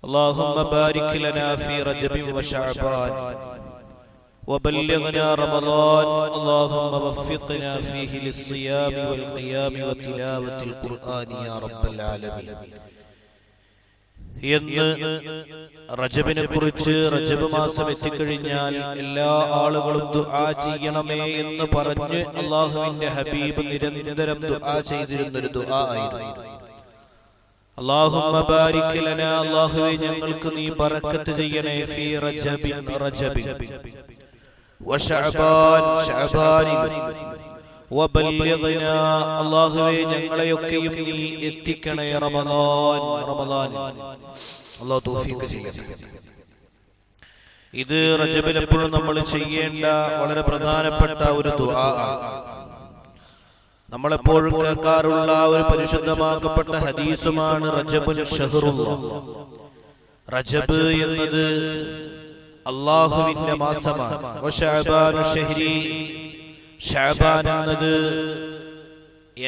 اللهم بارك لنا في رجب وشعبان وبلغنا رمضان اللهم وفقنا فيه للصيام والقيام وتلاوة القرآن يا رب العالمين. എന്ന് റജബിനെ കുറിച്ച് റജബ് മാസം എത്തിക്കഴിഞ്ഞാൽ എല്ലാ ആളുകളും ദുആ ചെയ്യണമേ എന്ന് പറഞ്ഞ് അല്ലാഹുവിന്റെ ഹബീബ് നിരന്തരം ദുആ ചെയ്തിരുന്നൊരു ദുആ ആയിരുന്നു. അല്ലാഹുമ്മ ബാരിക് ലനാ, അല്ലാഹുവേ ഞങ്ങൾക്ക് നീ ബറക്കത്ത് ചെയ്യണേ, ഫീ റജബിൻ റജബിൻ വശഅബാൻ ശഅബാനിൽ വബല്ലിഗ്നാ, അല്ലാഹുവേ ഞങ്ങളെയൊക്കെയും നീ എത്തിക്കണേ റമളാനിൽ. അല്ലാഹു തൗഫീഖ് ചെയ്യട്ടെ. ഇത് റജബിൽ എപ്പോഴും നമ്മൾ ചെയ്യേണ്ട വളരെ പ്രധാനപ്പെട്ട ഒരു ദുആ ആണ്. നമ്മളെപ്പോഴും കേൾക്കാറുള്ള ഒരു പരിശുദ്ധമാക്കപ്പെട്ട ഹദീസുമാണ് റജബുൽ ഷഹ്റുല്ലാഹ്. റജബ് എന്നത് അല്ലാഹുവിന്റെ മാസമാണ്. വശഅബാനു ഷഹ്രി, ശഅബാൻ എന്നത്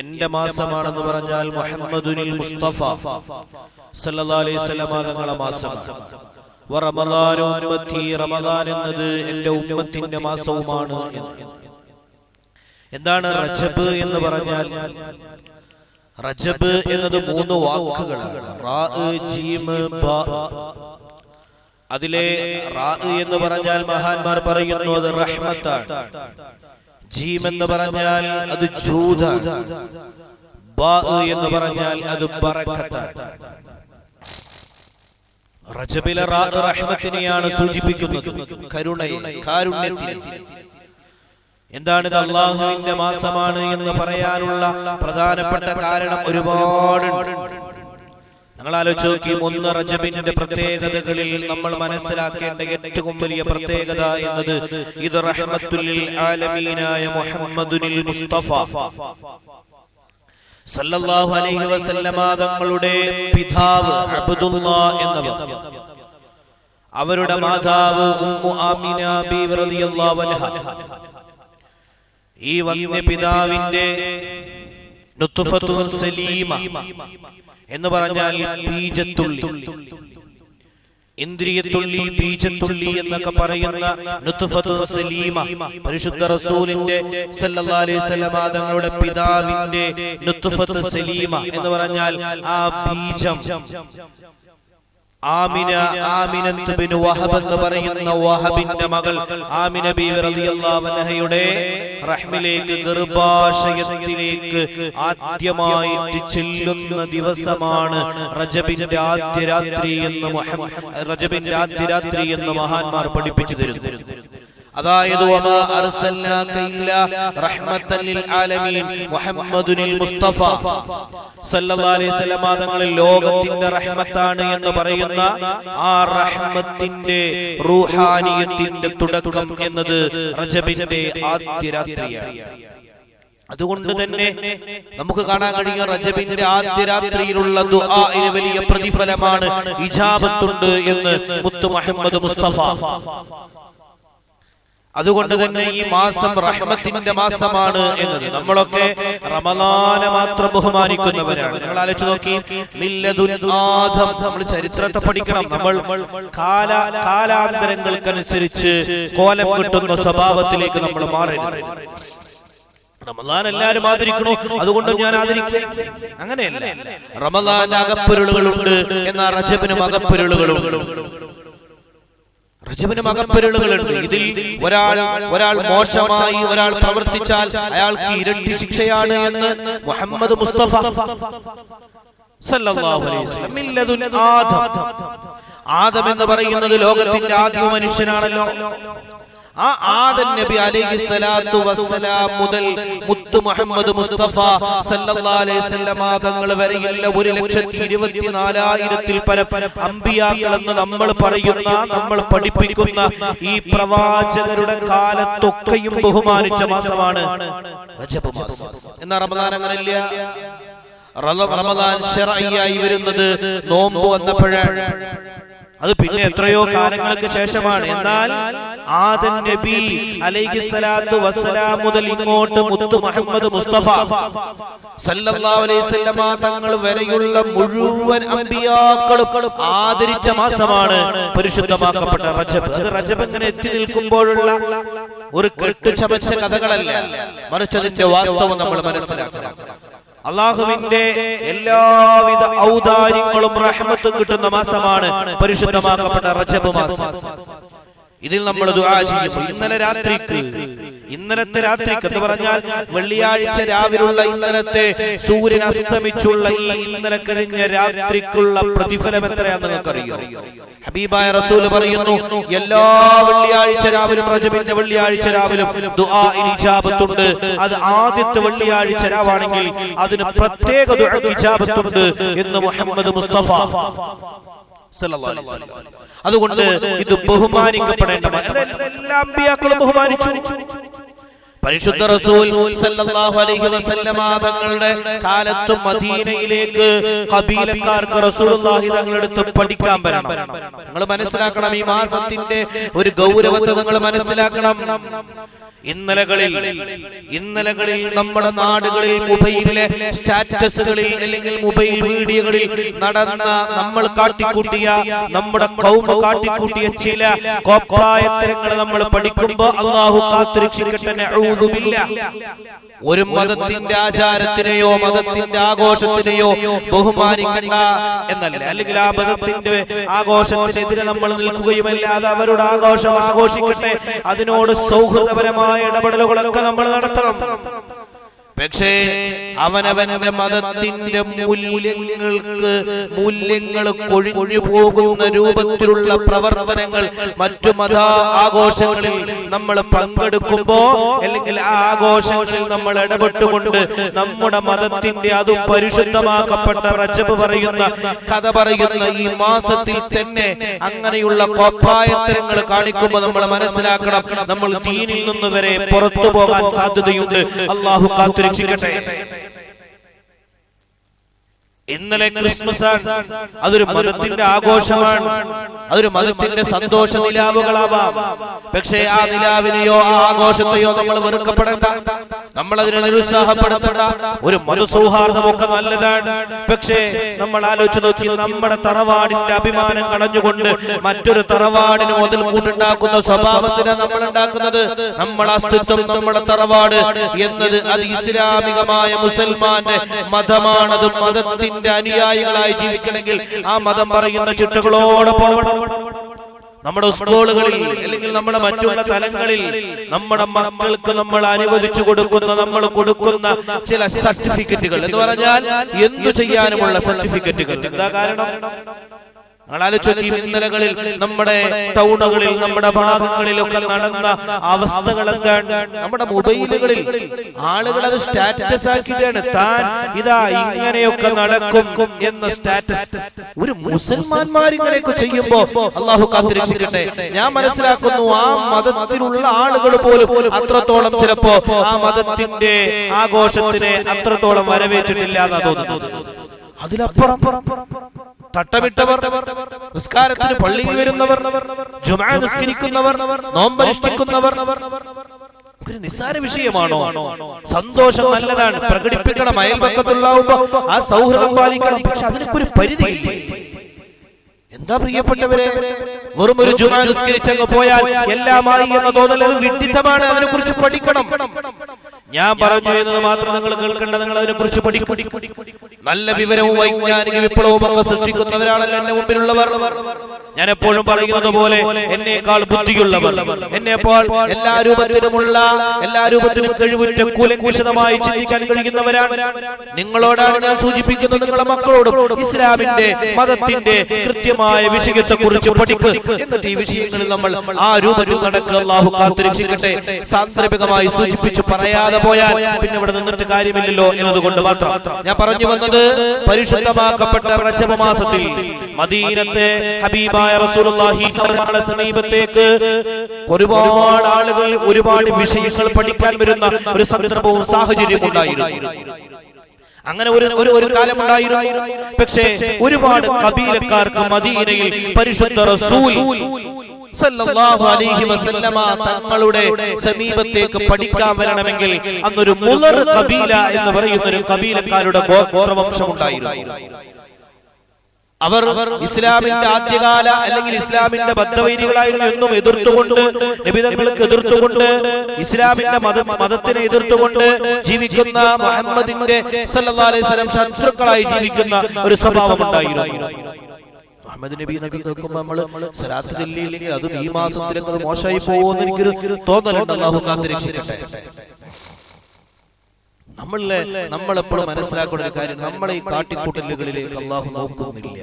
എന്റെ മാസമാണെന്ന് പറഞ്ഞാൽ മുഹമ്മദുൽ മുസ്തഫ സല്ലല്ലാഹു അലൈഹി വസല്ലം തങ്ങളുടെ മാസമാണ്. വറമളാനു ഉമ്മത്തി, റമളാൻ എന്നത് എന്റെ ഉമ്മത്തിന്റെ മാസവുമാണ്. എന്താണ് റജബ് എന്ന് പറഞ്ഞാൽ? റജബ് എന്നത് 3 വാക്കുകളാണ്. റാ, ജീം, ബാ. അതിലെ റാ എന്ന് പറഞ്ഞാൽ മഹാന്മാർ പറയുന്നു അത് റഹ്മത്താണ്. ജീം എന്ന് പറഞ്ഞാൽ അത് ജൂദാണ്. ബാ എന്ന് പറഞ്ഞാൽ അത് ബറക്കത്താണ്. റജബിലെ റാ റഹ്മത്തിനെയാണ് സൂചിപ്പിക്കുന്നത്, കരുണയെ, കാരുണ്യത്തിനെ. എന്താണ് ഇത് അല്ലാഹുവിന്റെ മാസമാണ് എന്ന് പറയാനുള്ള പ്രധാനപ്പെട്ട കാരണം ഒരുപാടുണ്ട്. നിങ്ങൾ ആലോചിച്ച് നോക്കി, 1 റജബിന്റെ പ്രത്യേകതകളിൽ നമ്മൾ മനസ്സിലാക്കേണ്ട ഏറ്റവും വലിയ പ്രത്യേകത എന്നത് ഇത് റഹ്മത്തുൽ ആലമീനായ മുഹമ്മദുൽ മുസ്തഫ സല്ലല്ലാഹു അലൈഹി വസല്ലമ തങ്ങളുടെ പിതാവ് അബ്ദുല്ലാഹ് എന്നവർ, അവരുടെ മാതാവ് ഉമ്മു ആമിന ബീവി റളിയല്ലാഹു അൻഹ, ഈ വന്യ പിതാവിന്റെ നുത്ഫത്തുൽ സലീമ എന്ന് പറഞ്ഞാൽ ബീജത്തുള്ളി, ഇന്ദ്രിയത്തുള്ളി, ബീജത്തുള്ളി എന്നൊക്കെ പറയുന്ന നുത്ഫത്തുൽ സലീമ, പരിശുദ്ധ റസൂലിന്റെ സല്ലല്ലാഹു അലൈഹി വസല്ലം തങ്ങളുടെ പിതാവിന്റെ നുത്ഫത്തുൽ സലീമ എന്ന് പറഞ്ഞാൽ ആ ബീജം. ആമിനത്ത് ബിൻ വഹബ് എന്ന് പറയുന്ന വഹബിന്റെ മകൾ ആമിന ബീവി റളിയല്ലാഹു അൻഹയുടെ റഹ്മിലേക്ക്, ഗർഭാശയത്തിലേക്ക് ആദ്യമായിട്ട് ചെല്ലുന്ന ദിവസമാണ് റജബിന്റെ ആദ്യ രാത്രി എന്ന് മഹാന്മാർ പഠിപ്പിച്ചു തരുന്നു. അതായത് വമാ അർസൽനാക ഇല്ലാ റഹ്മത്തൻ ലിൽ ആലമീൻ മുഹമ്മദുൽ മുസ്തഫ സല്ലല്ലാഹു അലൈഹി വസല്ലം തങ്ങൾ ലോകത്തിന്റെ റഹ്മത്താണ് എന്ന് പറയുന്ന ആ റഹ്മത്തിന്റെ റൂഹാനിയത്തിന്റെ തുടക്കം എന്നത് റജബിന്റെ ആദ്യ രാത്രിയാണ്. അതുകൊണ്ട് തന്നെ നമുക്ക് കാണാൻ കഴിയും റജബിന്റെ ആദ്യ രാത്രിയിലുള്ള ദുആഇന് വലിയ പ്രതിഫലമാണ്, ഇജാബത്തുണ്ട് എന്ന് മുത്ത് മുഹമ്മദ് മുസ്തഫ. അതുകൊണ്ട് തന്നെ ഈ മാസം റഹ്മത്തിന്റെ മാസമാണ് എന്നത്. നമ്മളൊക്കെ റമളാനെ മാത്രം ബഹുമാനിക്കുന്നവരാണ്. നിങ്ങൾ ആലോചിച്ച് നോക്കി, മില്ലദുൽ ആദം, നമ്മൾ ചരിത്രത്തെ പഠിക്കണം. നമ്മൾ കാലാന്തരങ്ങൾക്കനുസരിച്ച് കോലം കിട്ടുന്ന സ്വഭാവത്തിലേക്ക് നമ്മൾ മാറരുത്. റമളാൻ എല്ലാരും ആദരിക്കണോ, അതുകൊണ്ട് ഞാൻ ആദരിക്കുക, അങ്ങനെയല്ല. റമളാന് അകപ്പൊരുളുകളുണ്ട്, എന്നാൽ റജബിനും അകപ്പൊരുളുകളുണ്ട്. റജബിനും അകപ്പൊരുളുകളുണ്ട്. ഇതിൽ ഒരാൾ മോശമായി ഒരാൾ പ്രവർത്തിച്ചാൽ അയാൾക്ക് ഇരട്ടി ശിക്ഷയാണ് എന്ന് മുഹമ്മദ് മുസ്തഫ സല്ലല്ലാഹു അലൈഹി വസല്ലം. മില്ലദുൽ ആദം, ആദം എന്ന് പറയുന്നത് ലോകത്തിന്റെ ആദ്യ മനുഷ്യനാണല്ലോ. ആ ആദം നബി അലൈഹി സ്വലാത്തു വസ്സലാം മുതൽ മുത്ത് മുഹമ്മദ് മുസ്തഫ സല്ലല്ലാഹു അലൈഹി വസല്ലം തങ്ങൾ വരെയുള്ള 1,24,000 പരം അമ്പിയാക്കൾ എന്ന് നമ്മൾ പറയുന്ന, നമ്മൾ പഠിപ്പിക്കുന്ന ഈ പ്രവാചകരുടെ കാലത്തൊക്കെയും ബഹുമാനിച്ച മാസമാണ് റജബ് മാസം. എന്നാൽ റമളാൻ അങ്ങനെയല്ല. റമളാൻ ശർഈയായി വരുന്നത് നോമ്പ് വന്നപ്പോഴാണ്. അത് പിന്നെ എത്രയോ കാലങ്ങൾക്ക് ശേഷമാണ്. എന്നാൽ ആദം നബി അലൈഹിസ്സലാത്തു വസ്സലാം മുതൽ ഇങ്ങോട്ട് മുത്തു മുഹമ്മദ് മുസ്തഫ സല്ലല്ലാഹു അലൈഹി വസല്ലമ തങ്ങൾ വരെയുള്ള മുഴുവൻ അമ്പിയാക്കളും ആദരിച്ച മാസമാണ് പരിശുദ്ധമാക്കപ്പെട്ട റജബ്. അത് റജബ് ഇങ്ങനെ എത്തി നിൽക്കുമ്പോഴുള്ള ഒരു കെട്ടുചമച്ച കഥകളല്ല, മറിച്ച് അതിന്റെ വാസ്തവം നമ്മൾ മനസ്സിലാക്കണം. അള്ളാഹുവിന്റെ എല്ലാവിധ ഔദാര്യങ്ങളും റഹ്മത്തും കിട്ടുന്ന മാസമാണ് പരിശുദ്ധമാക്കപ്പെട്ട റജബ് മാസം. ഇതിൽ നമ്മൾ ദുആ ചെയ്യുന്നു. ഇന്നലത്തെ രാത്രിക്ക് എന്ന് പറഞ്ഞാൽ വെള്ളിയാഴ്ച രാവിലുള്ള ഇന്നലത്തെ സൂര്യൻ അസ്തമിച്ചുള്ള ഈ ഇന്നലെ കഴിഞ്ഞ രാത്രിക്കുള്ള പ്രതിഫലം എത്രയാണെന്ന് നിങ്ങൾക്കറിയോ? ഹബീബായ റസൂൽ പറയുന്നു, എല്ലാ വെള്ളിയാഴ്ച രാവിലും റജബിന്റെ വെള്ളിയാഴ്ച രാവിലും ദുആഇന് ഇജാബത്തുണ്ട്. അത് ആദ്യത്തെ വെള്ളിയാഴ്ച രാവാണെങ്കിൽ അതിന് പ്രത്യേക ദുആക്ക് ഇജാബത്തുണ്ട് എന്ന് മുഹമ്മദ് മുസ്തഫ. അതുകൊണ്ട് ഇത് ബഹുമാനിക്കപ്പെടേണ്ടതാണ്. എല്ലാ അമ്പിയാക്കളും ബഹുമാനിച്ചു. പരിശുദ്ധ റസൂൽ സല്ലല്ലാഹു അലൈഹി വസല്ലമ തങ്ങളുടെ കാലത്തും മദീനയിലേക്ക് ഖബീലക്കാർക്ക് റസൂലുള്ളാഹി തങ്ങളുടെ അടുത്ത് പഠിക്കാൻ വരണം. നിങ്ങൾ മനസ്സിലാക്കണം, ഈ മാസത്തിന്റെ ഒരു ഗൗരവത്തെ നിങ്ങൾ മനസ്സിലാക്കണം. ഇന്നലകളിൽ നമ്മുടെ നാടുകളിൽ മൊബൈലിലെ സ്റ്റാറ്റസുകളിൽ അല്ലെങ്കിൽ മൊബൈൽ വീഡിയോകളിൽ നടന്ന നമ്മൾ കാട്ടിക്കൂട്ടിയ നമ്മുടെ കൗമ കാട്ടിക്കൂട്ടിയ ചില കോപ്രായത്തരങ്ങൾ നമ്മൾ പഠിക്കുമ്പോൾ അല്ലാഹു കാത്തുരക്ഷിക്കട്ടെ. നഊദു ബില്ലാഹ്. ഒരു മതത്തിന്റെ ആചാരത്തിനെയോ മതത്തിന്റെ ആഘോഷത്തിനെയോ ബഹുമാനിക്കണ്ട എന്നല്ല, അല്ലെങ്കിൽ ആ മതത്തിന്റെ ആഘോഷത്തിനെതിരെ നമ്മൾ നിൽക്കുകയുമല്ല. അത് അവരുടെ ആഘോഷം ആഘോഷിക്കട്ടെ, അതിനോട് സൗഹൃദപരമായ ഇടപെടലുകളൊക്കെ നമ്മൾ നടത്തണം. പക്ഷേ അവനവന്റെ മതത്തിന്റെ മൂല്യങ്ങൾ കൊഴിഞ്ഞു പോകുന്ന രൂപത്തിലുള്ള പ്രവർത്തനങ്ങൾ മറ്റു മത ആഘോഷങ്ങളിൽ നമ്മൾ പങ്കെടുക്കുമ്പോ അല്ലെങ്കിൽ ആ ആഘോഷങ്ങളിൽ നമ്മൾ ഇടപെട്ടുകൊണ്ട് നമ്മുടെ മതത്തിന്റെ അതും പരിശുദ്ധമാക്കപ്പെട്ട റജബ് പറയുന്ന കഥ പറയുന്ന ഈ മാസത്തിൽ തന്നെ അങ്ങനെയുള്ള കോപ്രായത്തരങ്ങൾ കാണിക്കുമ്പോൾ നമ്മൾ മനസ്സിലാക്കണം, നമ്മൾ ദീനിൽ നിന്ന് വരെ പുറത്തു പോകാൻ സാധ്യതയുണ്ട്. അല്ലാഹു കാത്തു രക്ഷിക്കട്ടെ. ഇന്നലെ ക്രിസ്മസ് ആണ്, അതൊരു മതത്തിന്റെ ആഘോഷമാണ്, അതൊരു മതത്തിന്റെ സന്തോഷ നിലാവുകളാവാം. പക്ഷേ ആ നിലാവിനെയോ ആ ആഘോഷത്തെയോ നമ്മൾ വെറുക്കപ്പെടേണ്ട, നമ്മൾ അതിനെ നിരുത്സാഹപ്പെടുത്തേണ്ട. ഒരു മതസൗഹാർദ്ദമൊക്കെ നല്ലതാണ്. പക്ഷേ നമ്മൾ ആലോചിച്ച് നോക്കി, നമ്മുടെ തറവാടിന്റെ അഭിമാനം കളഞ്ഞുകൊണ്ട് മറ്റൊരു തറവാടിന് മുതൽ കൂട്ടുണ്ടാക്കുന്ന സ്വഭാവത്തിനാണ് നമ്മൾ ഉണ്ടാക്കുന്നത്. നമ്മുടെ അസ്തിത്വം, നമ്മുടെ തറവാട് എന്നത് അത് ഇസ്ലാമികമായ മുസൽമാന്റെ മതമാണത്. മതത്തിന്റെ അനുയായികളായി ജീവിക്കണമെങ്കിൽ ആ മതം പറയുന്ന ചിട്ടകളോടെ പോകണം. നമ്മുടെ സ്കൂളുകളിൽ അല്ലെങ്കിൽ നമ്മുടെ മറ്റുള്ള തലങ്ങളിൽ നമ്മുടെ മക്കൾക്ക് നമ്മൾ അനുവദിച്ചു കൊടുക്കുന്ന നമ്മൾ കൊടുക്കുന്ന ചില സർട്ടിഫിക്കറ്റുകൾ എന്ന് പറഞ്ഞാൽ എന്തു ചെയ്യാനുമുള്ള സർട്ടിഫിക്കറ്റുകൾ. എന്താ കാരണം? ഇന്നലകളിൽ നമ്മുടെ ടൗണുകളിൽ നമ്മുടെ ഭാഗങ്ങളിലൊക്കെ നടന്ന അവസ്ഥകൾ എന്താണ്? നമ്മുടെ മൊബൈലുകളിൽ ആളുകൾ അത് സ്റ്റാറ്റസ് ആക്കിയിട്ടാണ്, താൻ ഇതാ ഇങ്ങനെയൊക്കെ നടക്കും എന്ന സ്റ്റാറ്റസ്. ഒരു മുസൽമാന്മാർ ഇങ്ങനെയൊക്കെ ചെയ്യുമ്പോ അല്ലാഹു കാത്തുരക്ഷിക്കട്ടെ. ഞാൻ മനസ്സിലാക്കുന്നു, ആ മതത്തിലുള്ള ആളുകൾ പോലും അത്രത്തോളം ചിലപ്പോ ആ മതത്തിന്റെ ആഘോഷത്തിനെ അത്രത്തോളം വരവേറ്റിട്ടില്ല എന്നാ തോന്നുന്നത്. അതിലപ്പുറം തട്ടമിട്ടവർ, നിസ്കാരത്തിന് പള്ളിയിൽ വരുന്നവർ, ജുമുഅ നിസ്കരിക്കുന്നവർ, നോമ്പനുഷ്ഠിക്കുന്നവർ ഒരു നിസ്സാര വിഷയമാണോ? സന്തോഷം നല്ലതാണ്, പ്രകടിപ്പിക്കണം. അയൽപക്കത്തുള്ളാവുമ്പോ ആ സൗഹൃദം പാലിക്കണം. പക്ഷെ അതിനൊക്കെ ഒരു പരിധിയില്ലേ? എന്താ പ്രിയപ്പെട്ടവരെ, വെറും ഒരു ജുമുഅ നിസ്കരിച്ചങ്ങ് പോയാൽ എല്ലാമായി എന്ന തോന്നൽ അത് വിഡ്ഢിത്തമാണ്. അതിനെ കുറിച്ച് പഠിക്കണം. ഞാൻ പറഞ്ഞു എന്നത് മാത്രം നിങ്ങൾ കേൾക്കേണ്ട, നിങ്ങൾ അതിനെ കുറിച്ച് പഠിക്കും. നല്ല വിവരവും വൈജ്ഞാനിക വിപ്ലവവും ഒക്കെ സൃഷ്ടിക്കുന്നവരാണല്ലോ എന്റെ മുമ്പിലുള്ളവർ. ഞാൻ എപ്പോഴും പറയുന്നത് പോലെ എന്നേക്കാൾ ബുദ്ധിയുള്ളവർ, എന്നേക്കാൾ എല്ലാ രൂപത്തിലും കഴിവുറ്റ കൂലങ്കുശമായി ചിന്തിക്കാൻ കഴിയുന്നവരാണ്. നിങ്ങളോടാണ് ഞാൻ സൂചിപ്പിക്കുന്നത്, നിങ്ങളുടെ മക്കളോടും ഇസ്ലാമിന്റെ മതത്തിന്റെ കൃത്യമായ വിഷയത്തെ കുറിച്ച് പഠിക്കുക. എന്നിട്ട് ഈ വിഷയങ്ങളിൽ നമ്മൾ ആ രൂപത്തിൽ നടക്കുക. അല്ലാഹു കാത്തുരക്ഷിക്കട്ടെ. സാന്ദർഭികമായി സൂചിപ്പിച്ചു പറയാതെ പോയാൽ പിന്നെ ഇവിടെ നിന്നിട്ട് കാര്യമില്ലല്ലോ എന്നതുകൊണ്ട് മാത്രം ഞാൻ പറഞ്ഞു വന്നത്, പരിശുദ്ധമാക്കപ്പെട്ട റജബ് മാസത്തിൽ മദീനത്തെ ഹബീബായ റസൂലുള്ളാഹി തങ്ങളുടെ സമീപത്തേക്ക് ഒരുപാട് ആളുകൾ ഒരുപാട് വിഷയങ്ങൾ പഠിക്കാൻ വരുന്ന ഒരു സന്ദർഭവും സാഹചര്യവും ഉണ്ടായിരുന്നു. അങ്ങനെ ഒരു കാലമുണ്ടായിരുന്നു. പക്ഷേ ഒരുപാട് കബീലക്കാർക്ക് മദീനയിൽ പരിശുദ്ധ റസൂൽ സല്ലല്ലാഹു അലൈഹി വസല്ലമ തങ്ങളുടെ സമീപത്തേക്ക് പഠിക്കാൻ വരണമെങ്കിൽ അന്നൊരു മുളർ ഖബീല എന്ന് പറയുന്ന ഒരു ഖബീലക്കാരുടെ ഗോത്രവംശം ഉണ്ടായിരുന്നു. അവർ ഇസ്ലാമിന്റെ ആദ്യകാല അല്ലെങ്കിൽ ഇസ്ലാമിന്റെ ബദ്ധവൈരികളായിരുന്നു എന്നും എതിർത്തുകൊണ്ട്, നബിതങ്ങൾക്ക് എതിർത്തുകൊണ്ട്, ഇസ്ലാമിന്റെ മതത്തിനെ എതിർത്തുകൊണ്ട് ജീവിക്കുന്ന മുഹമ്മദിന്റെ സല്ലല്ലാഹു അലൈഹി വസല്ലം ശത്രുക്കളായി ജീവിക്കുന്ന ഒരു സ്വഭാവം ഉണ്ടായിരുന്നു. മുഹമ്മദ് നബി നോക്കുമ്പോൾ നമ്മള് സലാത്ത് ചൊല്ലിയില്ലെങ്കിൽ അതും ഈ മാസത്തിലൊക്കെ അത് മോശമായി പോകുമെന്ന് എനിക്കൊരു തോന്നലുണ്ട്. അല്ലാഹു കാത്തുരക്ഷിക്കട്ടെ. നമ്മളെപ്പോഴും മനസ്സിലാക്കുന്ന ഒരു കാര്യം, നമ്മളെ ഈ കാട്ടിക്കൂട്ടലുകളിലേക്ക് അല്ലാഹു നോക്കുന്നില്ല.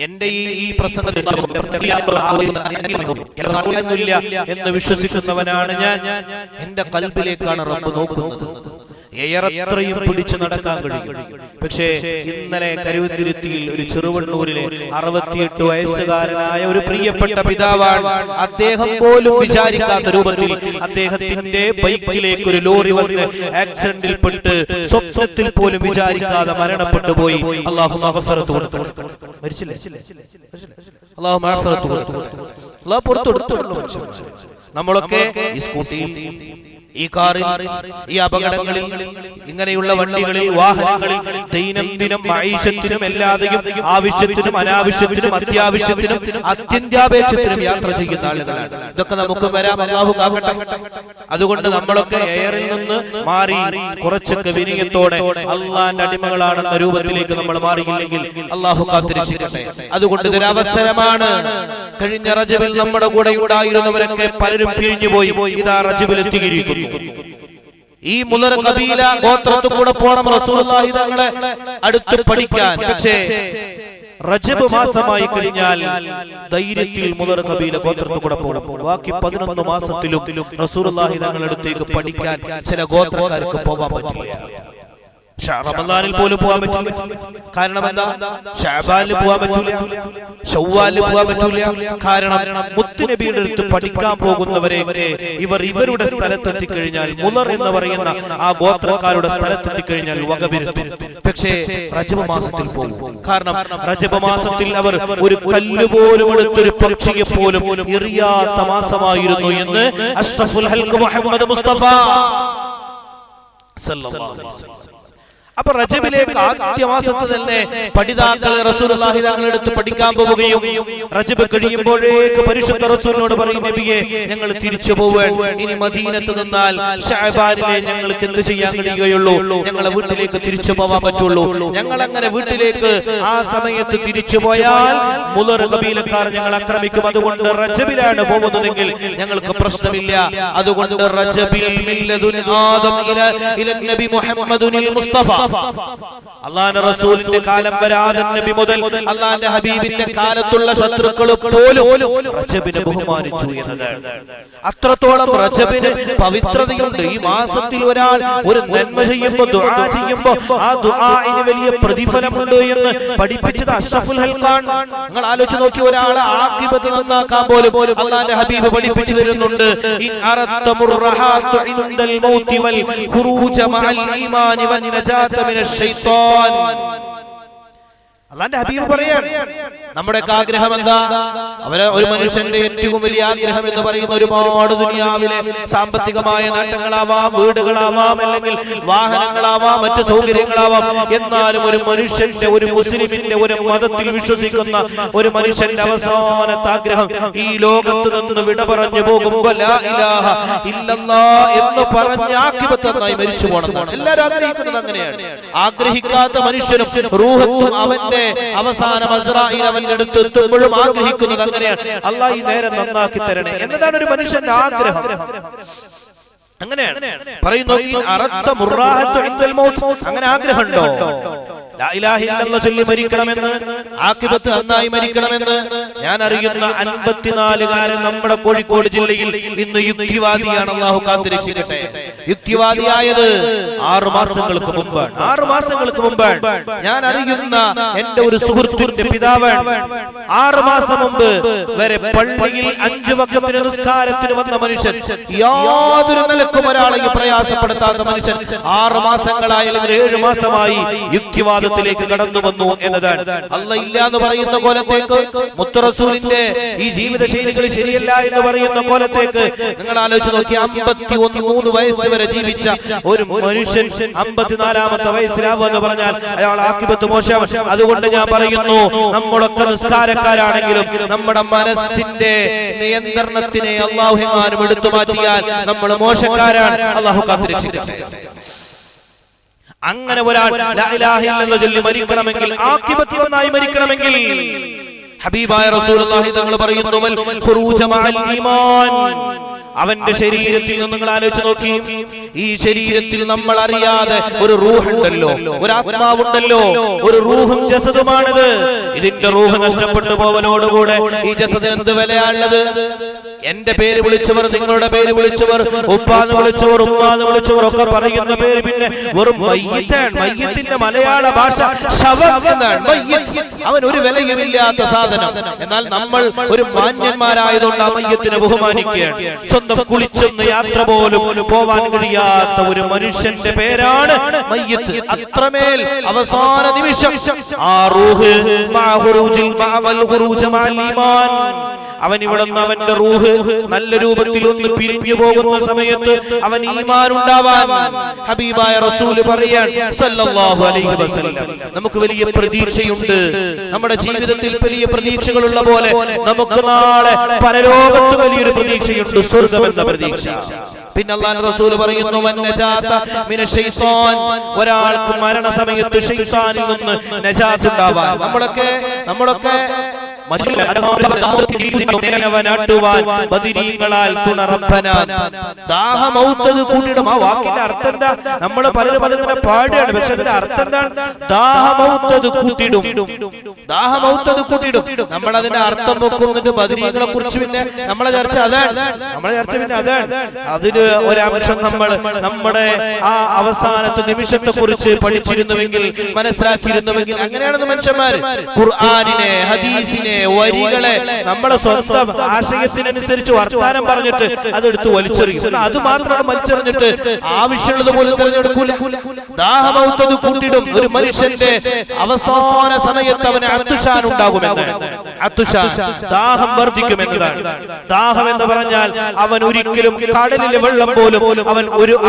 എന്റെ ഈ പ്രസംഗത്തിൽ എന്ന് വിശ്വസിക്കുന്നവനാണ് ഞാൻ. എന്റെ കൽബിലേക്കാണ് റബ്ബ് നോക്കുന്നത്. എത്രയും പിടിച്ചു നടക്കാൻ കഴിയും. പക്ഷേ ഇന്നലെ കരുവന്തുരുത്തിയിൽ ഒരു ചെറുവണ്ണൂരിലെ 68 വയസ്സുകാരനായ ഒരു പ്രിയപ്പെട്ട പിതാവാണ്. അദ്ദേഹം പോലും വിചാരിക്കാത്ത രൂപത്തിൽ അദ്ദേഹത്തിന്റെ ബൈക്കിലേക്ക് ഒരു ലോറി വന്ന് ആക്സിഡന്റിൽ പെട്ട് സ്വപ്നത്തിൽ പോലും വിചാരിക്കാതെ മരണപ്പെട്ടു പോയി. അല്ലാഹു മഗ്ഫിറത്ത് കൊടുക്കട്ടെ. മരിച്ചില്ലേ? അല്ലാഹു മഗ്ഫിറത്ത് കൊടുക്കട്ടെ. അല്ലാഹു പുറത്തെടുത്തു. നമ്മളൊക്കെ ഈ സ്കൂട്ടിയിൽ, ഈ കാറിൽ, ഈ അപകടങ്ങളിൽ, ഇങ്ങനെയുള്ള വണ്ടികളിൽ, വാഹനങ്ങളിൽ ദൈനംദിനം മഈശത്തിനും എല്ലാതെയും ആവശ്യത്തിനും അനാവശ്യത്തിനും അത്യാവശ്യത്തിനും അത്യന്താപേക്ഷത്തിനും യാത്ര ചെയ്യുന്ന ആളുകളാണ്. ഇതൊക്കെ നമുക്ക് വരാം, അല്ലാഹു കാക്കട്ടെ. അതുകൊണ്ട് നമ്മളൊക്കെ എയറിൽ നിന്ന് മാറി കുറച്ചൊക്കെ വിനയത്തോടെ അള്ളാന്റെ അടിമകളാണെന്ന രൂപത്തിലേക്ക് നമ്മൾ മാറിയില്ലെങ്കിൽ അല്ലാഹു കാത്തിരക്ഷിക്കട്ടെ. അതുകൊണ്ട് ഇതൊരു അവസരമാണ്. കഴിഞ്ഞ റജബിൽ നമ്മുടെ കൂടെ ഉണ്ടായിരുന്നവരൊക്കെ പലരും പിരിഞ്ഞുപോയി. ഇതാ റജബിൽ എത്തിയിരിക്കുന്നു. ഈ മുളർ ഖബീല ഗോത്രത്തിൽ കൂടെ പോണം റസൂലുള്ളാഹി തങ്ങളെ അടുത്ത് പഠിക്കാൻ. പക്ഷേ റജബ് മാസമായി കഴിഞ്ഞാൽ ധൈര്യത്തിൽ മുളർ ഖബീല ഗോത്രത്തിൽ കൂടെ പോകണം. ബാക്കി 11 മാസത്തിലും റസൂലുള്ളാഹി തങ്ങളുടെ അടുത്തേക്ക് പഠിക്കാൻ ചില ഗോത്രക്കാർക്ക് പോകാൻ പറ്റില്ല. റമദാനിൽ പോലും പോകാൻ പറ്റില്ല. കാരണം എന്താ? ശഅബാനിൽ പോകാൻ പറ്റില്ല, ശവ്വാലിൽ പോകാൻ പറ്റില്ല. കാരണം മുത്തുനബിയുടെ അടുത്ത് പഠിക്കാൻ പോകുന്നവരെയൊക്കെ ഇവരുടെ സ്ഥലത്തെത്തിക്കഴിഞ്ഞാൽ, മുളർ എന്ന് പറയുന്ന ആ ഗോത്രക്കാരുടെ സ്ഥലത്തെത്തിക്കഴിഞ്ഞാൽ വകവരുത്തും. പക്ഷേ റജബ് മാസത്തിൽ പോകും. കാരണം റജബ് മാസത്തിൽ അവർ ഒരു കല്ല് പോലും എടുത്തൊരു പക്ഷിയെ പോലും എറിയാത്ത മാസമായിരുന്നു എന്ന് അഷ്റഫുൽ ഹൽഖ് മുഹമ്മദ് മുസ്തഫ സല്ലല്ലാഹു അലൈഹി വസല്ലം. അപ്പൊ റജബിലേക്ക് ആദ്യ മാസത്ത് തന്നെ പഠിതാക്കൾ റസൂലുള്ളാഹി തങ്ങളുടെ അടുത്ത് പഠിക്കാൻ പോവുകയും റജബ് കഴിയുമ്പോഴേക്ക് പരിശുദ്ധ റസൂലിനോട് പറയും, നബിയെ ഞങ്ങൾ തിരിച്ചു പോവാൻ, ഇനി മദീനത്ത് നിന്നാൽ ശഅബാനിലെ ഞങ്ങൾക്ക് എന്ത് ചെയ്യാൻ കഴിയുകയുള്ളൂ? ഞങ്ങളെ വീട്ടിലേക്ക് തിരിച്ചു പോവാൻ പറ്റുള്ളൂ. ഞങ്ങൾ അങ്ങനെ വീട്ടിലേക്ക് ആ സമയത്ത് തിരിച്ചു പോയാൽ മുളർ ഖബീലക്കാർ ഞങ്ങൾ ആക്രമിക്കും. അതുകൊണ്ട് റജബിലാണ് പോകുന്നതെങ്കിൽ ഞങ്ങൾക്ക് പ്രശ്നമില്ല. അതുകൊണ്ട് റജബിൽ മില്ലദുൽ ആദം ഇല നബി മുഹമ്മദുൽ മുസ്തഫ, അല്ലാഹുവിന്റെ റസൂലിന്റെ കാലം വരെ ആദം നബി മുതൽ അല്ലാഹുവിന്റെ ഹബീബിന്റെ കാലത്തുള്ള ശത്രുക്കൾ പോലും റജബിനെ ബഹുമാനിച്ചു എന്നതാണ്. അത്രത്തോളം റജബിന് പവിത്രതയുണ്ട്. ഈ മാസത്തിൽ ഒരാൾ ഒരു നന്മ ചെയ്യുമ്പോൾ, ദുആ ചെയ്യുമ്പോൾ ആ ദുആഇന് വലിയ പ്രതിഫലമുണ്ട് എന്ന് പഠിപ്പിച്ചത് അഷ്റഫുൽ ഹൽഖാൻ. നിങ്ങൾ ആലോചിച്ച് നോക്കി, ഒരാളെ ആഖിബത്ത് നന്നാക്കാൻ പോലും അല്ലാഹുവിന്റെ ഹബീബ് പഠിപ്പിച്ചു തരുന്നുണ്ട്. ഇൻ അറത്തമുർ റഹാതു ഇൻദൽ മൗതി വൽ ഖുറൂജ മഅൽ ഈമാനി വൻ നജാത മിനശ് ശൈത്താൻ. അല്ലാഹുവിന്റെ ഹബീബ് പറയാണ്, നമ്മുടെ ആഗ്രഹം എന്താ? ഒരു മനുഷ്യന്റെ ഏറ്റവും വലിയ ആഗ്രഹം എന്ന് പറയുന്ന ഒരുപാട് ദുനിയാവിലെ സാമ്പത്തികമായ നേട്ടങ്ങളാവാം, വീടുകളാവാം, അല്ലെങ്കിൽ വാഹനങ്ങളാവാം, മറ്റു സൗകര്യങ്ങളാവാം. എന്നാലും ഒരു മനുഷ്യന്റെ, ഒരു മുസ്ലിമിന്റെ, ഒരു മതത്തിൽ വിശ്വസിക്കുന്ന ഒരു മനുഷ്യന്റെ അവസാനത്തെ ആഗ്രഹം ഈ ലോകത്ത് നിന്ന് വിട പറഞ്ഞു പോകുമ്പോൾ ലാ ഇലാഹ ഇല്ലല്ലാഹ് എന്ന് പറഞ്ഞ് ആഖിബത്തായി മരിച്ചു പോകണം. എല്ലാവരും ആഗ്രഹിക്കുന്നത് അങ്ങനെയാണ്. ആഗ്രഹിക്കാത്ത മനുഷ്യനും റൂഹത്തും അവന്റെ അവസാനം അസ്റാഈൽ അവന്റെ അടുത്ത് എത്തുമ്പോഴും ആഗ്രഹിക്കുന്നത് അങ്ങനെയാണ്. അല്ലാഹ് ഈ നേരം നന്നാക്കി തരണേ എന്നതാണ് ഒരു മനുഷ്യന്റെ ആഗ്രഹം. അങ്ങനെയാണ് പറയുന്നു. അങ്ങനെ ആഗ്രഹമുണ്ടോ? ലാ ഇലാഹ ഇല്ലല്ലാഹ് ചൊല്ലി മരിക്കണമെന്ന്, ആഖിബത്ത് നന്നായി മരിക്കണമെന്ന് ഞാൻ അറിയുന്ന 54കാരൻ നമ്മുടെ കോഴിക്കോട് ജില്ലയിൽ ഇന്ന് യുക്തിവാദിയാണ്. അല്ലാഹു കാത്തിരക്ഷിക്കട്ടെ. യുക്തിവാദിയായത് 6 മാസങ്ങൾക്ക് മുമ്പാണ്. 6 മാസങ്ങൾക്ക് മുമ്പാണ് ഞാൻ അറിയുന്ന എന്റെ ഒരു സുഹൃത്തിന്റെ പിതാവാണ്. 6 മാസം മുമ്പ് വരെ പള്ളിയിൽ 5 വഖത്തിന് നിസ്കാരത്തിന് വന്ന മനുഷ്യൻ, യാതൊരു നിലക്കും ഒരാളെയും പ്രയാസപ്പെടുത്താത്ത മനുഷ്യൻ 6 മാസങ്ങളായി അല്ലെങ്കിൽ 7 മാസമായി യുക്തിവാദം ലോകത്തിലേക്ക് കടന്നു വന്നു എന്നതാണ്. അല്ല ഇല്ല എന്ന് പറയുന്ന കോലത്തേക്ക്, മുത്ത് റസൂലിന്റെ ഈ ജീവിത ശൈലികൾ ശരിയല്ല എന്ന് പറയുന്ന കോലത്തേക്ക് നിങ്ങൾ ആലോചിച്ച് നോക്കി. 53 വയസ്സ് വരെ ജീവിച്ച ഒരു മനുഷ്യൻ 54ാമത്തെ വയസ്സിലാവുക എന്ന് പറഞ്ഞാൽ അയാൾ ആഖിബത്ത് മോശം. അതുകൊണ്ട് ഞാൻ പറയുന്നു, നമ്മളൊക്കെ നിസ്കാരക്കാരാണെങ്കിലും നമ്മുടെ മനസ്സിന്റെ നിയന്ത്രണത്തിനെ അല്ലാഹു എങ്ങാനും എടുത്തു മാറ്റിയാൽ നമ്മൾ മോശക്കാരാണ്. അല്ലാഹു കാത്തിരക്ഷിക്കട്ടെ. അങ്ങനെ ഒരാൾ ലാ ഇലാഹ ഇല്ലല്ലാഹ് ചൊല്ലി മരിക്കണമെങ്കിൽ, ആഖിബത്ത് നന്നായി മരിക്കണമെങ്കിൽ ഹബീബായ റസൂലുള്ളാഹി തങ്ങൾ പറയുന്നു, വൽ ഖുറൂജ മഅൽ ഈമാൻ. അവന്റെ ശരീരത്തിൽ നിന്ന് നിങ്ങൾ ആലോചിച്ച് നോക്കി. ഈ ശരീരത്തിൽ നമ്മൾ അറിയാതെ ഒരു റൂഹുണ്ടല്ലോ, ഒരു ആത്മാവുണ്ടല്ലോ, ഒരു റൂഹും ജസദുമാണിത്. ഇതിന്റെ റൂഹ് നഷ്ടപ്പെട്ടു പോവലോടുകൂടെ ഈ ജസദിന് എന്ത് വിലയാണുള്ളത്? എന്റെ പേര് വിളിച്ചവർ, നിങ്ങളുടെ പേര് വിളിച്ചവർ, ഉപ്പാന്ന് വിളിച്ചവർ, ഉമ്മാന്ന് വിളിച്ചവർ ഒക്കെ പറയുന്ന പേര് പിന്നെ വെറും മയ്യിത്താണ്. മയ്യിത്തിന്റെ മലയാള ഭാഷ ശവം എന്നാണ്. മയ്യിത്ത്, അവൻ ഒരു വിലയുമില്ലാത്ത സാധനം. എന്നാൽ നമ്മൾ ഒരു മാന്യന്മാരായതുകൊണ്ട് ആ മയ്യത്തിനെ ബഹുമാനിക്കുകയാണ്. സ്വന്തം കുളിച്ചൊന്ന് യാത്ര പോലും പോവാൻ കഴിയാത്ത ഒരു മനുഷ്യന്റെ പേരാണ് മയ്യിത്ത്. അത്രമേൽ അവസാന നിമിഷം ആ റൂഹ് അവൻ ഇവിടെ നിന്ന് അവന്റെ റൂഹ് നല്ല രൂപത്തിൽ ഒന്ന് പിരിഞ്ഞു പോകുന്ന സമയത്ത് അവൻ ഈമാൻ ഉണ്ടാവാൻ ഹബീബായ റസൂല് പറയാൻ സല്ലല്ലാഹു അലൈഹി വസല്ലം. നമുക്ക് വലിയ പ്രതീക്ഷയുണ്ട്. നമ്മുടെ ജീവിതത്തിൽ വലിയ പ്രതീക്ഷകളുള്ള പോലെ നമുക്ക് നാളെ പരലോകത്ത് വലിയൊരു പ്രതീക്ഷയുണ്ട്, സ്വർഗ്ഗം എന്ന പ്രതീക്ഷ. പിന്നെ അല്ലാഹു റസൂൽ പറയുന്നു, വന്നജാത മിനശ് ശൈത്താൻ. ഒരാൾക്ക് മരണസമയത്ത് ശൈത്താനിൽ നിന്ന് നജാത്ത് ഉണ്ടാവാൻ. നമ്മളൊക്കെ ദാഹമൗത്തത് കൂട്ടിയിടും. ആ വാക്കിന്റെ അർത്ഥം എന്താ? നമ്മള് പലരും അതിങ്ങനെ പാടുകയാണ്, പക്ഷെ അതിന്റെ അർത്ഥം എന്താണ്? ദാഹമൗത്തത് കൂട്ടിയിടും, ദാഹമൗത്തത് കൂട്ടിയിടും. നമ്മൾ അതിന്റെ അർത്ഥം വെക്കുന്നിട്ട് ബദരീങ്ങളെ കുറിച്ച് പിന്നെ നമ്മളെ ചർച്ച അതാണ്. അതിന് ഒരംശം നമ്മൾ നമ്മുടെ ആ അവസാനത്തെ നിമിഷത്തെ കുറിച്ച് പഠിച്ചിരുന്നുവെങ്കിൽ, മനസ്സിലാക്കിയിരുന്നുവെങ്കിൽ, അങ്ങനെയാണെന്ന് മനുഷ്യന്മാര് ഖുർആനിനെ, ഹദീസിനെ, വരികളെ നമ്മുടെ സ്വന്തം ആശയത്തിനനുസരിച്ച് വർത്താനം പറഞ്ഞിട്ട് അതെടുത്ത് വലിച്ചെറിയും. അത് മാത്രമാണ് വലിച്ചെറിഞ്ഞിട്ട് ആവശ്യമുള്ളത് പോലും തിരഞ്ഞെടുക്കൂല. ദാഹമൗത്തത് കൂട്ടിടും. ഒരു മനുഷ്യന്റെ അവസാന സമയത്ത് അവന് അത്തുഷാൻ ഉണ്ടാകുമെന്നാണ്. അത്തുഷാൻ, ദാഹം വർദ്ധിക്കുമെന്നതാണ്. ദാഹം എന്ന് പറഞ്ഞാൽ അവൻ ഒരിക്കലും കടലിലെ വെള്ളം പോലും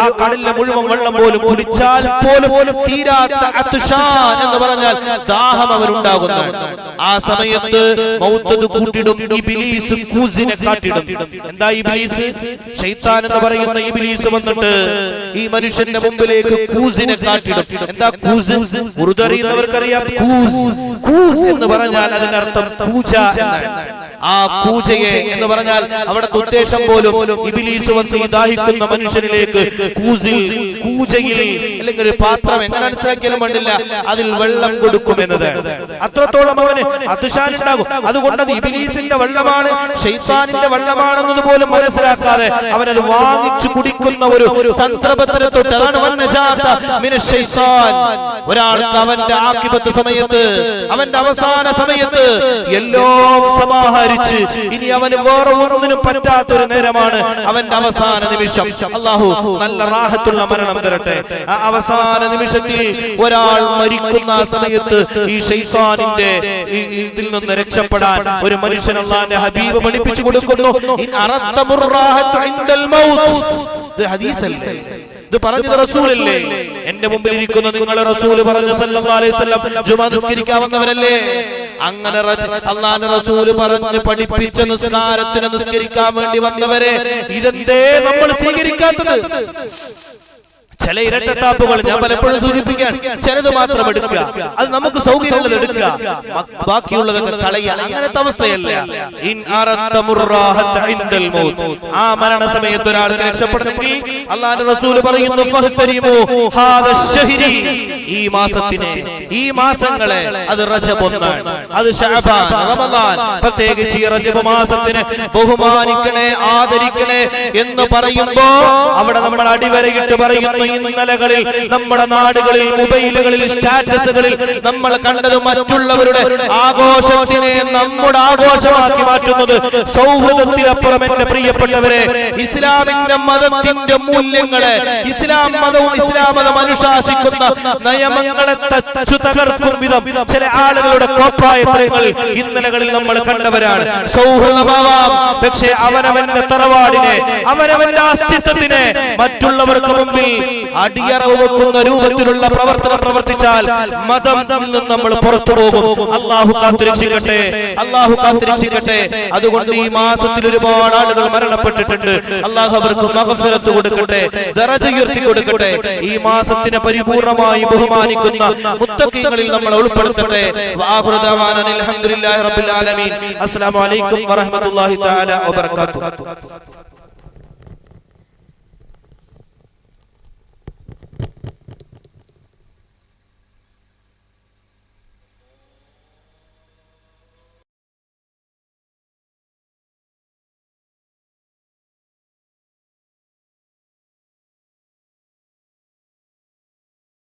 ആ കടലിലെ മുഴുവൻ വെള്ളം പോലും കുടിച്ചാൽ പോലും തീരാത്ത അത്തുഷാൻ എന്ന് പറഞ്ഞാൽ ദാഹം അവനുണ്ടാകുന്നു. ആ സമയത്ത് മൗത്തത് കൂട്ടിടും. ഇബ്ലീസ് കൂസിനെ കാട്ടിടും. എന്താ ഇബ്ലീസ്? ശൈത്താൻ എന്ന് പറയുന്ന ഇബ്ലീസ് വന്നിട്ട് ഈ മനുഷ്യന്റെ മുമ്പിലേക്ക് കൂസിനെ കാട്ടിടും. എന്താ കൂസ്? ഉറുദു അറിയുന്നവർക്കറിയാം. കൂസ് എന്ന് പറഞ്ഞാൽ അതിന്റെ അർത്ഥം പൂജ എന്നാണ്. ആ പൂജയെ എന്ന് പറഞ്ഞാൽ അവിടുത്തെ ഉദ്ദേശം പോലും ഇബ്ലീസ് വന്ന് ദാഹിക്കുന്ന മനുഷ്യനിലേക്ക് കൂജയിൽ അല്ലെങ്കിൽ ഒരു പാത്രം എങ്ങനെ മനസ്സിലാക്കിയാലും വേണ്ടില്ല, അതിൽ വെള്ളം കൊടുക്കുമെന്നത്. അത്രത്തോളം അവന് അതുശാൻ ഉണ്ടാകും. അതുകൊണ്ട് അത് ഇബ്ലീസിന്റെ വെള്ളമാണ്, ശൈത്താനിന്റെ വെള്ളമാണെന്നത് പോലും മനസ്സിലാക്കാതെ അവനത് വാങ്ങിച്ചു കുടിക്കുന്ന ഒരു സന്ദർഭത്തിനെ തൊട്ട് അതാണ് ഒരാൾക്ക് അവന്റെ ആഖിബത്ത് സമയത്ത്, അവന്റെ അവസാന സമയത്ത് എല്ലാം സമാഹരിച്ച് ഇനി അവന് വേറെ ഒന്നിനും പറ്റാത്തൊരു നേരമാണ് അവന്റെ അവസാന നിമിഷം. അല്ലാഹു നല്ല റാഹത്തുള്ള മരണം തരട്ടെ. ആ അവസാന നിമിഷത്തിൽ ഒരാൾ മരിക്കുന്ന സമയത്ത് ഈ ശൈത്താനിന്റെ ഇതിൽ നിന്ന് രക്ഷപ്പെടാൻ ഒരു മനുഷ്യൻ അല്ലാഹുവിന്റെ ഹബീബ് പഠിപ്പിച്ചു കൊടുക്കുന്നു. ഇത് ഹദീസല്ലേ, ഇത് പറഞ്ഞത് റസൂലല്ലേ? എന്റെ മുമ്പിൽ ഇരിക്കുന്ന നിങ്ങളെ റസൂൽ പറഞ്ഞു സല്ലല്ലാഹു അലൈഹി വസല്ലം, ജുമാ നിസ്കരിക്കാൻ വന്നവരല്ലേ? അങ്ങനെ അല്ലാഹുവിന്റെ റസൂൽ പറഞ്ഞു പഠിപ്പിച്ച നിസ്കാരത്തിന് നിസ്കരിക്കാൻ വേണ്ടി വന്നവരെ ഇതെന്തേ നമ്മൾ സ്വീകരിക്കാത്തത്? ചില ഇരട്ടത്താപ്പുകൾ ഞാൻ പലപ്പോഴും സൂചിപ്പിക്കാൻ, ചിലത് മാത്രം എടുക്കുക, അത് നമുക്ക് സൗകര്യമുള്ളത് എടുക്കുക, ബാക്കിയുള്ളതൊക്കെ കളയുക. അങ്ങനത്തെ അവസ്ഥയല്ല. ആ മരണ സമയത്ത് ഒരാൾക്ക് രക്ഷപ്പെടണമെങ്കിൽ അല്ലാഹുവിന്റെ റസൂൽ പറയുന്നു, ഈ മാസത്തിനെ, ഈ മാസങ്ങളെ, അത് റജബ് ഒന്നാണ്, അത് ശഅബാൻ, റമദാൻ, പ്രത്യേകിച്ച് ഈ റജബ് മാസത്തിനെ ബഹുമാനിക്കണേ, ആദരിക്കണേ എന്ന് പറയുമ്പോ അവിടെ നമ്മൾ അടിവരയിട്ട് പറയുന്നു ഇന്നലകളിൽ നമ്മുടെ നാടുകളിൽ മൊബൈലുകളിൽ സ്റ്റാറ്റസുകളിൽ നമ്മൾ കണ്ടത് മറ്റുള്ളവരുടെ ആഘോഷത്തിനെ നമ്മുടെ ആഘോഷമാക്കി മാറ്റുന്നത് സൗഹൃദത്തിനപ്പുറം എന്റെ പ്രിയപ്പെട്ടവരെ ഇസ്ലാമിന്റെ മതത്തിന്റെ മൂല്യങ്ങളെ ഇസ്ലാം മതവും ഇസ്ലാം മതം അനുശാസിക്കുന്ന നിയമങ്ങളെ തച്ചു തകർക്കും വിധം ചില ആളുകളുടെ കോപ്രായത്തരങ്ങൾ ഇന്നലകളിൽ നമ്മൾ കണ്ടവരാണ്. സൗഹൃദമാവാം, പക്ഷേ അവനവന്റെ തറവാടിനെ അവനവന്റെ അസ്തിത്വത്തിനെ മറ്റുള്ളവർക്ക് മുമ്പിൽ അടിയറവ് വെക്കുന്ന രൂപത്തിലുള്ള പ്രവർത്തനം പ്രവർത്തിച്ചാൽ മതം നിന്ന് നമ്മൾ പുറത്തു പോകും. അള്ളാഹു കാത്തുരക്ഷിക്കട്ടെ, അള്ളാഹു കാത്തുരക്ഷിക്കട്ടെ. അതുകൊണ്ട് ഈ മാസത്തിൽ ഒരുപാട് ആളുകൾ മരണപ്പെട്ടിട്ടുണ്ട്. അള്ളാഹു അവർക്ക് മഗ്ഫിറത്ത് കൊടുക്കട്ടെ, ദറജ ഉയർത്തി കൊടുക്കട്ടെ. ഈ മാസത്തിനെ പരിപൂർണമായി ബഹുമാനിക്കുന്ന മുത്തഖീങ്ങളിൽ നമ്മൾ ഉൾപ്പെടുത്തട്ടെ. വആഖിറു ദഅവാനാ അൽഹംദുലില്ലാഹി റബ്ബിൽ ആലമീൻ. അസ്സലാമു അലൈക്കും വറഹ്മത്തുള്ളാഹി തആല വബറകാതുഹു.